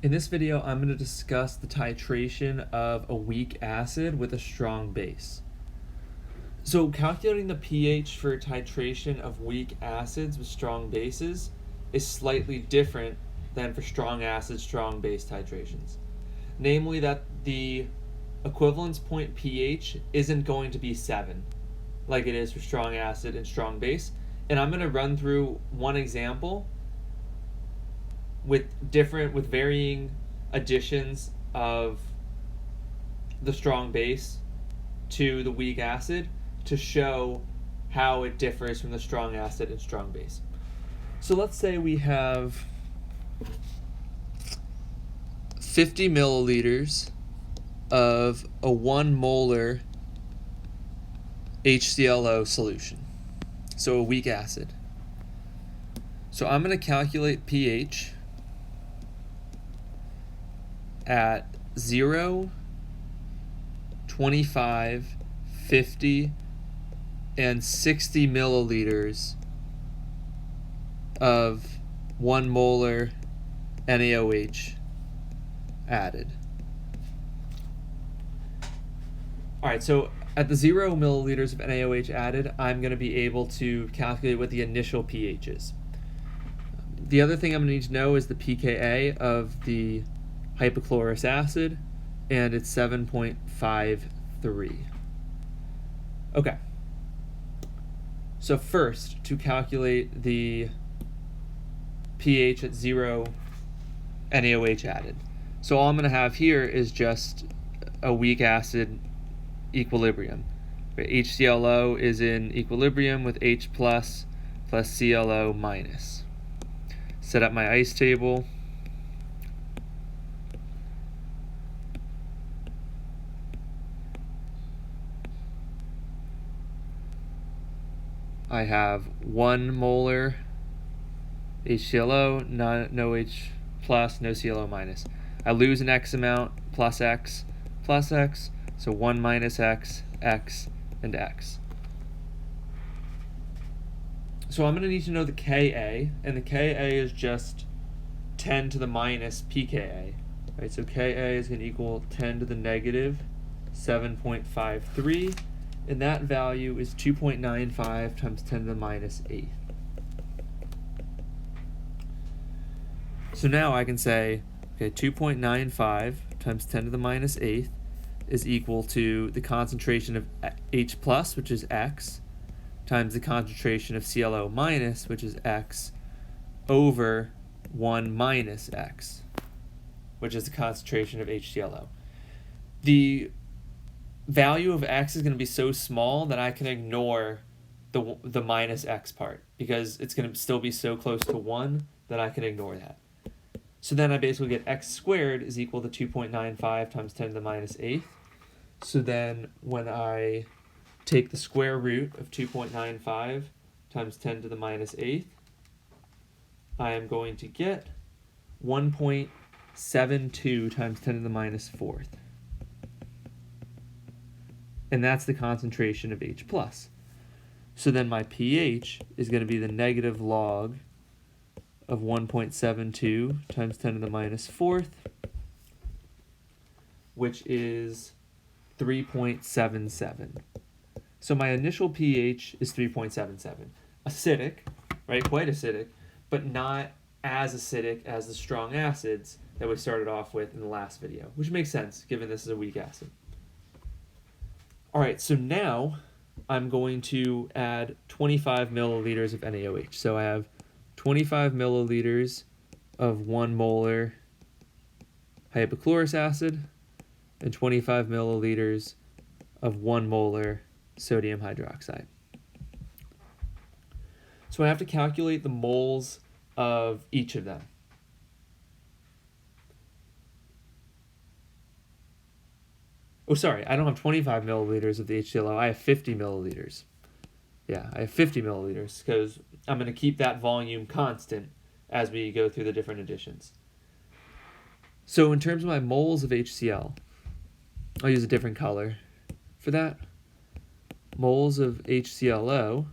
In this video, I'm going to discuss the titration of a weak acid with a strong base. So calculating the pH for titration of weak acids with strong bases is slightly different than for strong acid, strong base titrations. Namely that the equivalence point pH isn't going to be 7 like it is for strong acid and strong base. And I'm going to run through one example with varying additions of the strong base to the weak acid to show how it differs from the strong acid and strong base. So let's say we have 50 milliliters of a 1 molar HClO solution, so a weak acid. So I'm going to calculate pH at 0, 25, 50, and 60 milliliters of 1 molar NaOH added. Alright, so at the 0 milliliters of NaOH added, I'm going to be able to calculate what the initial pH is. The other thing I'm going to need to know is the pKa of the hypochlorous acid, and it's 7.53. Okay. So first, to calculate the pH at 0 NaOH added. So all I'm going to have here is just a weak acid equilibrium. HClO is in equilibrium with H plus ClO minus. Set up my ice table. I have 1 molar HClO, no H plus, no ClO minus. I lose an X amount, plus X, so 1 minus X, X, and X. So I'm going to need to know the Ka, and the Ka is just 10 to the minus pKa. Right, so Ka is going to equal 10 to the negative 7.53, and that value is 2.95 times 10 to the minus 8th. So now I can say, okay, 2.95 times 10 to the minus 8th is equal to the concentration of H plus, which is X, times the concentration of ClO minus, which is X, over 1 minus X, which is the concentration of HClO. The value of X is going to be so small that I can ignore the minus X part, because it's going to still be so close to 1 that I can ignore that. So then I basically get X squared is equal to 2.95 times 10 to the minus 8th. So then when I take the square root of 2.95 times 10 to the minus 8th, I am going to get 1.72 times 10 to the minus 4th. And that's the concentration of H plus. So then my pH is going to be the negative log of 1.72 times 10 to the minus 4th, which is 3.77. So my initial pH is 3.77. Acidic, right? Quite acidic, but not as acidic as the strong acids that we started off with in the last video, which makes sense given this is a weak acid. Alright, so now I'm going to add 25 milliliters of NaOH. So I have 25 milliliters of 1 molar hypochlorous acid and 25 milliliters of 1 molar sodium hydroxide. So I have to calculate the moles of each of them. Oh, sorry, I don't have 25 milliliters of the HClO. I have 50 milliliters. Yeah, I have 50 milliliters because I'm going to keep that volume constant as we go through the different additions. So in terms of my moles of HCl, I'll use a different color for that. Moles of HClO,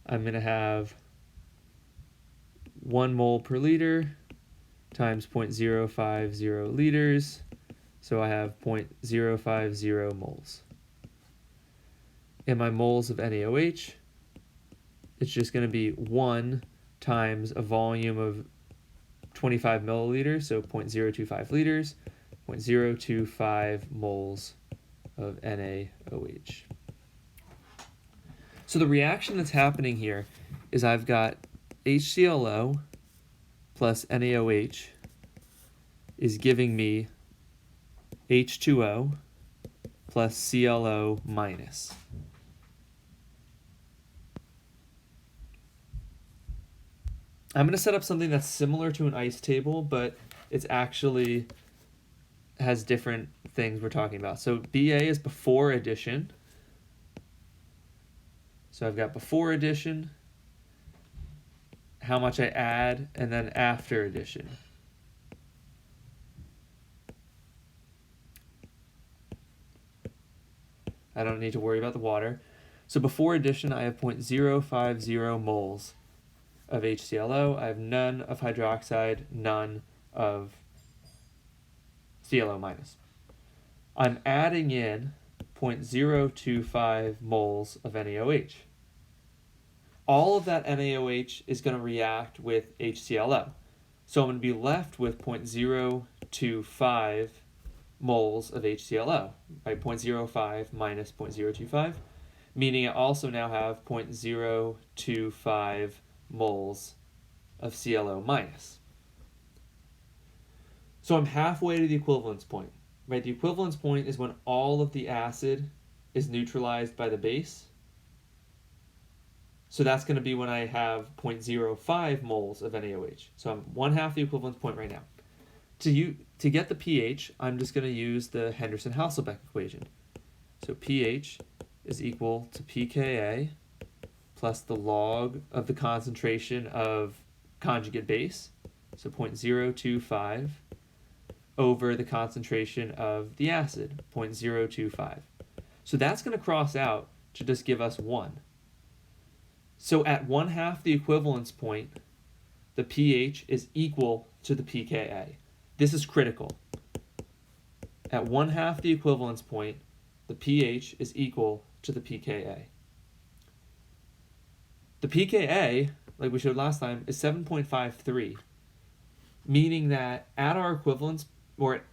I'm going to have 1 mole per liter times 0.050 liters. So I have 0.050 moles. And my moles of NaOH, it's just going to be 1 times a volume of 25 milliliters, so 0.025 liters, 0.025 moles of NaOH. So the reaction that's happening here is I've got HClO plus NaOH is giving me H2O plus ClO minus. I'm going to set up something that's similar to an ice table, but it's actually has different things we're talking about. So BA is before addition. So I've got before addition, how much I add, and then after addition. I don't need to worry about the water. So before addition, I have 0.050 moles of HClO. I have none of hydroxide, none of ClO minus. I'm adding in 0.025 moles of NaOH. All of that NaOH is going to react with HClO. So I'm going to be left with 0.025 moles of HClO, right? 0.05 minus 0.025, meaning I also now have 0.025 moles of ClO minus. So I'm halfway to the equivalence point, right? The equivalence point is when all of the acid is neutralized by the base. So that's going to be when I have 0.05 moles of NaOH. So I'm 1/2 the equivalence point right now. To get the pH, I'm just going to use the Henderson-Hasselbeck equation. So pH is equal to pKa plus the log of the concentration of conjugate base, so 0.025, over the concentration of the acid, 0.025. So that's going to cross out to just give us 1. So at 1/2 the equivalence point, the pH is equal to the pKa. This is critical. At 1/2 the equivalence point, the pH is equal to the pKa. The pKa, like we showed last time, is 7.53, meaning that at our equivalence, or at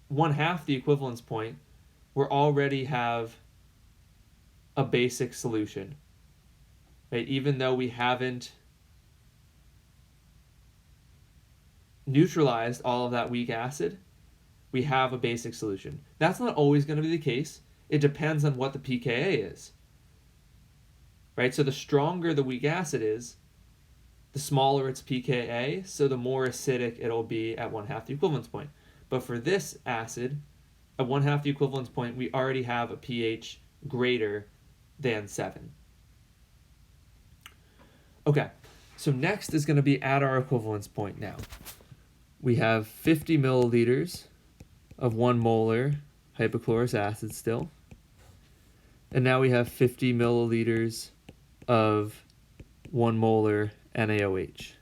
1/2 the equivalence point, we already have a basic solution. Right? Even though we haven't neutralized all of that weak acid, we have a basic solution. That's not always going to be the case. It depends on what the pKa is. Right? So the stronger the weak acid is, the smaller its pKa, so the more acidic it'll be at 1/2 the equivalence point. But for this acid, at 1/2 the equivalence point, we already have a pH greater than 7. Okay, so next is going to be at our equivalence point now. We have 50 milliliters of 1 molar hypochlorous acid still. And now we have 50 milliliters of 1 molar NaOH.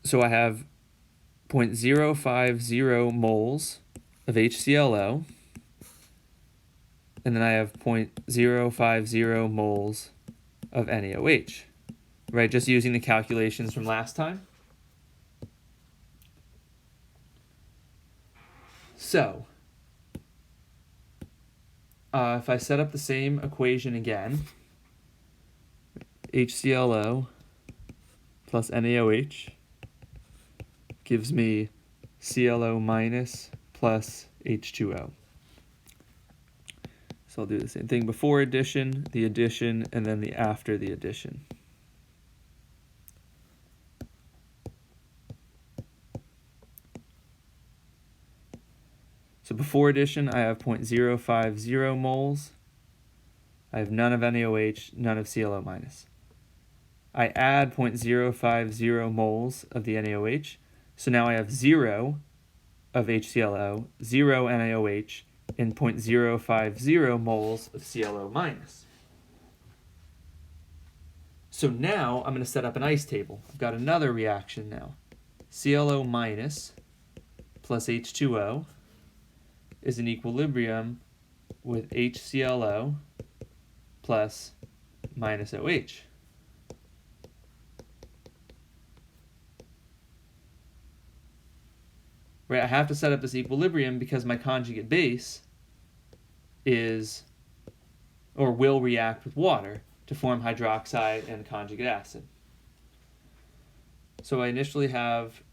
So I have 0.050 moles of HClO. And then I have 0.050 moles of NaOH, right? Just using the calculations from last time. So, if I set up the same equation again, HClO plus NaOH gives me ClO minus plus H2O. So I'll do the same thing before addition, and then the after the addition. So before addition, I have 0.050 moles. I have none of NaOH, none of ClO minus. I add 0.050 moles of the NaOH, so now I have 0 of HClO, 0 NaOH, and 0.050 moles of ClO minus. So now I'm going to set up an ice table. I've got another reaction now. ClO minus plus H2O is in equilibrium with HClO plus minus OH. Right, I have to set up this equilibrium because my conjugate base is, or will react with water to form hydroxide and conjugate acid. So I initially have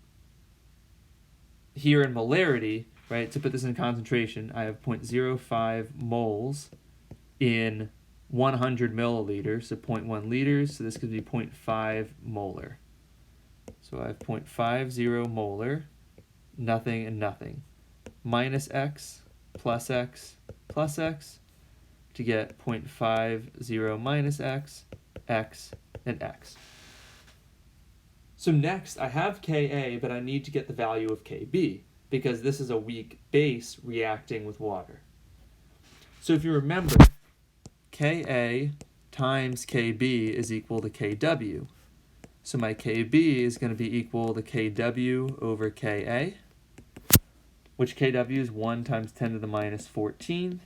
here in molarity, right, to put this in concentration, I have 0.05 moles in 100 milliliters, so 0.1 liters, so this could be 0.5 molar. So I have 0.50 molar, nothing and nothing, minus X plus X plus X to get 0.50 minus X, X, and X. So next, I have Ka, but I need to get the value of Kb, because this is a weak base reacting with water. So if you remember, Ka times Kb is equal to Kw. So my Kb is going to be equal to Kw over Ka, which Kw is 1 times 10 to the minus 14th.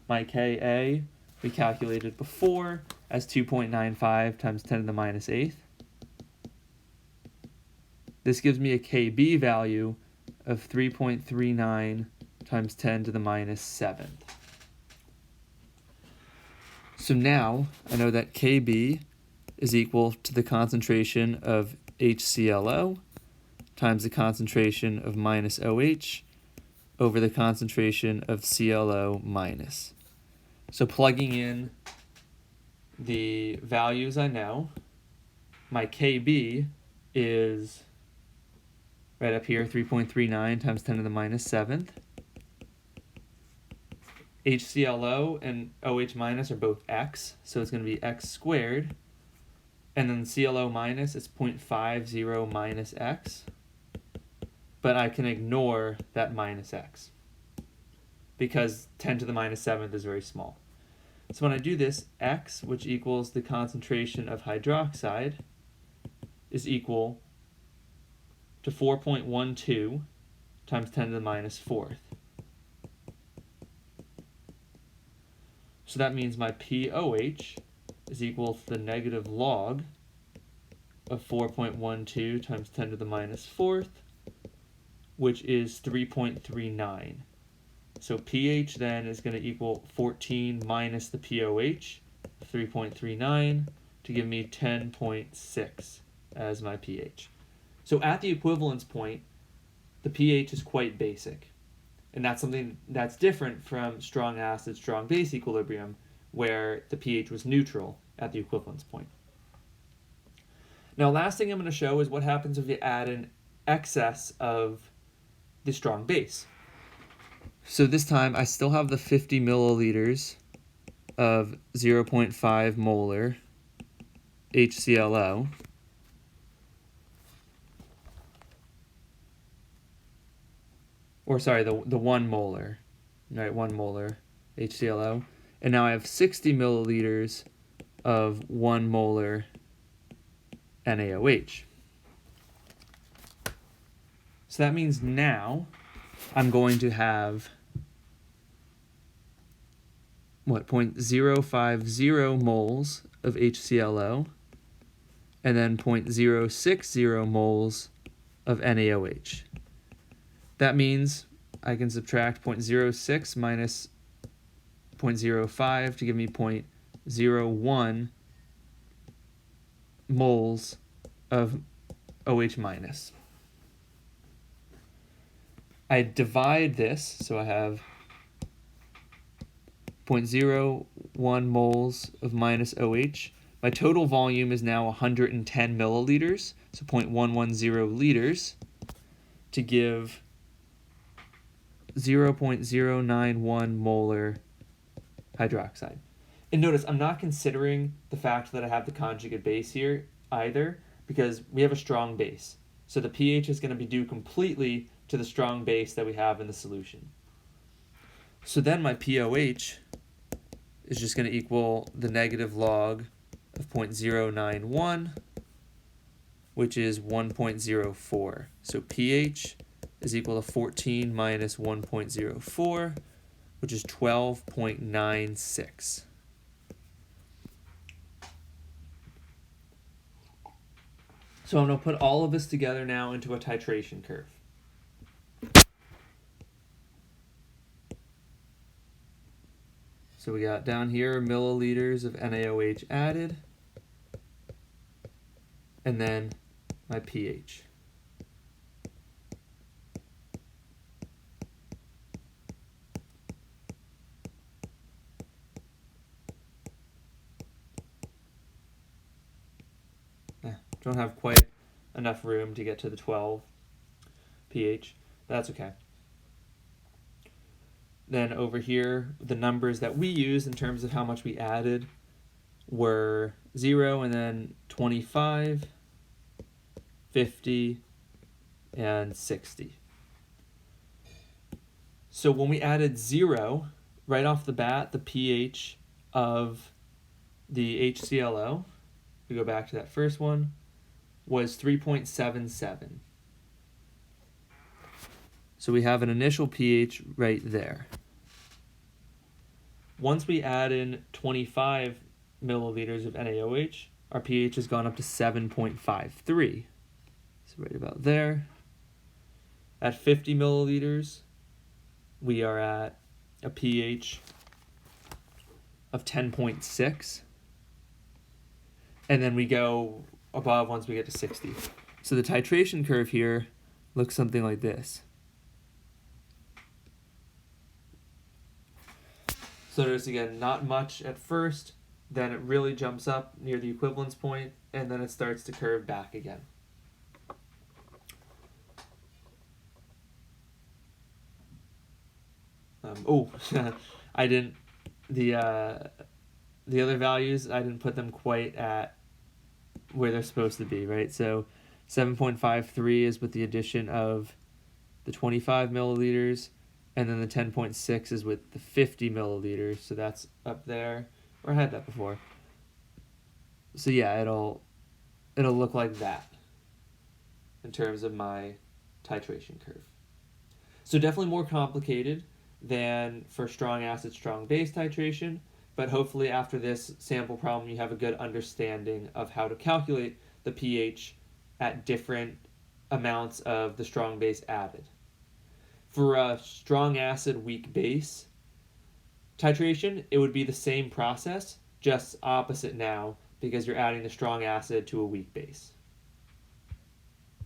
My Ka, we calculated before, as 2.95 times 10 to the minus 8th. This gives me a Kb value of 3.39 times 10 to the minus 7th. So now I know that Kb is equal to the concentration of HClO times the concentration of minus OH over the concentration of ClO minus. So plugging in the values I know, my Kb is right up here, 3.39 times 10 to the minus 7th. HClO and OH minus are both X, so it's going to be X squared. And then ClO minus is 0.50 minus X. But I can ignore that minus X because 10 to the minus 7th is very small. So when I do this, X, which equals the concentration of hydroxide, is equal to 4.12 times 10 to the minus 4th. So that means my POH is equal to the negative log of 4.12 times 10 to the minus 4th, which is 3.39. So pH then is going to equal 14 minus the POH, 3.39, to give me 10.6 as my pH. So at the equivalence point, the pH is quite basic. And that's something that's different from strong acid, strong base equilibrium, where the pH was neutral at the equivalence point. Now, last thing I'm going to show is what happens if you add an excess of the strong base. So this time, I still have the 50 milliliters of 0.5 molar HClO. Or sorry, the 1 molar, right, 1 molar HClO. And now I have 60 milliliters of 1 molar NaOH. So that means now I'm going to have, 0.050 moles of HClO, and then 0.060 moles of NaOH. That means I can subtract 0.06 minus 0.05 to give me 0.01 moles of OH minus. I divide this, so I have 0.01 moles of minus OH. My total volume is now 110 milliliters, so 0.110 liters, to give 0.091 molar hydroxide. And notice, I'm not considering the fact that I have the conjugate base here either, because we have a strong base. So the pH is going to be due completely to the strong base that we have in the solution. So then my POH is just going to equal the negative log of 0.091, which is 1.04. So pH is equal to 14 minus 1.04, which is 12.96. So I'm going to put all of this together now into a titration curve. So we got down here milliliters of NaOH added, and then my pH. Don't have quite enough room to get to the 12 pH. That's okay. Then over here, the numbers that we use in terms of how much we added were 0 and then 25, 50, and 60. So when we added 0, right off the bat, the pH of the HClO, we go back to that first one, was 3.77. So we have an initial pH right there. Once we add in 25 milliliters of NaOH, our pH has gone up to 7.53. So right about there. At 50 milliliters, we are at a pH of 10.6. And then we go above once we get to 60. So the titration curve here looks something like this. So notice again, not much at first, then it really jumps up near the equivalence point, and then it starts to curve back again. I didn't, the other values, I didn't put them quite at where they're supposed to be, right? So 7.53 is with the addition of the 25 milliliters, and then the 10.6 is with the 50 milliliters, so that's up there. Or I had that before. So yeah, it'll look like that in terms of my titration curve. So definitely more complicated than for strong acid, strong base titration, but hopefully after this sample problem you have a good understanding of how to calculate the pH at different amounts of the strong base added. For a strong acid, weak base titration, it would be the same process, just opposite now, because you're adding the strong acid to a weak base.